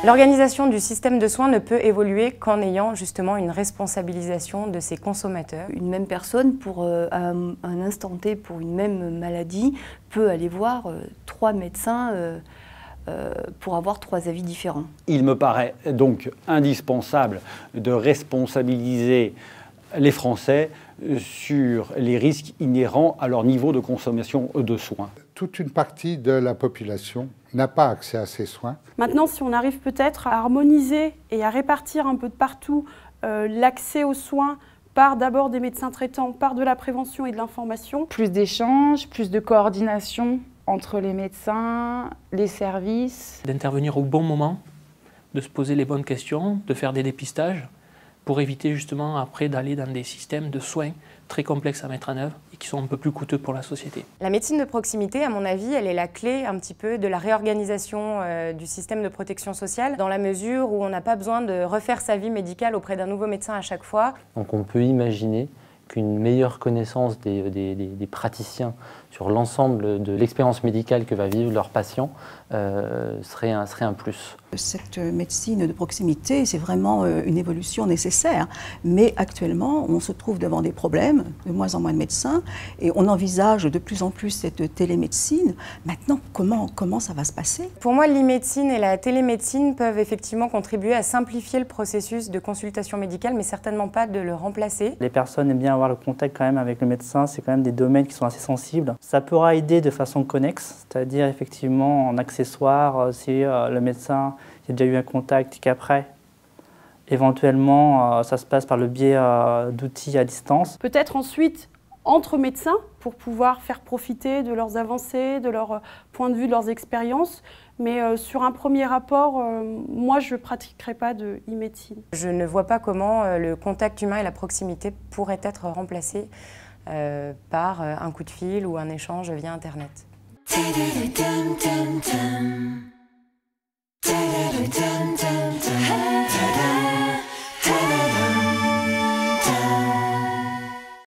L'organisation du système de soins ne peut évoluer qu'en ayant justement une responsabilisation de ses consommateurs. Une même personne, pour un instant T, pour une même maladie, peut aller voir 3 médecins pour avoir 3 avis différents. Il me paraît donc indispensable de responsabiliser les Français sur les risques inhérents à leur niveau de consommation de soins. Toute une partie de la population n'a pas accès à ces soins. Maintenant, si on arrive peut-être à harmoniser et à répartir un peu de partout l'accès aux soins par d'abord des médecins traitants, par de la prévention et de l'information. Plus d'échanges, plus de coordination entre les médecins, les services. D'intervenir au bon moment, de se poser les bonnes questions, de faire des dépistages pour éviter justement après d'aller dans des systèmes de soins très complexes à mettre en œuvre et qui sont un peu plus coûteux pour la société. La médecine de proximité, à mon avis, elle est la clé un petit peu de la réorganisation du système de protection sociale, dans la mesure où on n'a pas besoin de refaire sa vie médicale auprès d'un nouveau médecin à chaque fois. Donc on peut imaginer qu'une meilleure connaissance des praticiens sur l'ensemble de l'expérience médicale que va vivre leur patient serait un plus. Cette médecine de proximité, c'est vraiment une évolution nécessaire. Mais actuellement, on se trouve devant des problèmes, de moins en moins de médecins, et on envisage de plus en plus cette télémédecine. Maintenant, comment ça va se passer? Pour moi, l'e-médecine et la télémédecine peuvent effectivement contribuer à simplifier le processus de consultation médicale, mais certainement pas de le remplacer. Les personnes aiment bien avoir le contact quand même avec le médecin, c'est quand même des domaines qui sont assez sensibles. Ça pourra aider de façon connexe, c'est-à-dire effectivement en accessoire, si le médecin a déjà eu un contact, qu'après, éventuellement, ça se passe par le biais d'outils à distance. Peut-être ensuite entre médecins pour pouvoir faire profiter de leurs avancées, de leur point de vue, de leurs expériences. Mais sur un premier rapport, moi je ne pratiquerai pas de e-médecine. Je ne vois pas comment le contact humain et la proximité pourraient être remplacés par un coup de fil ou un échange via Internet.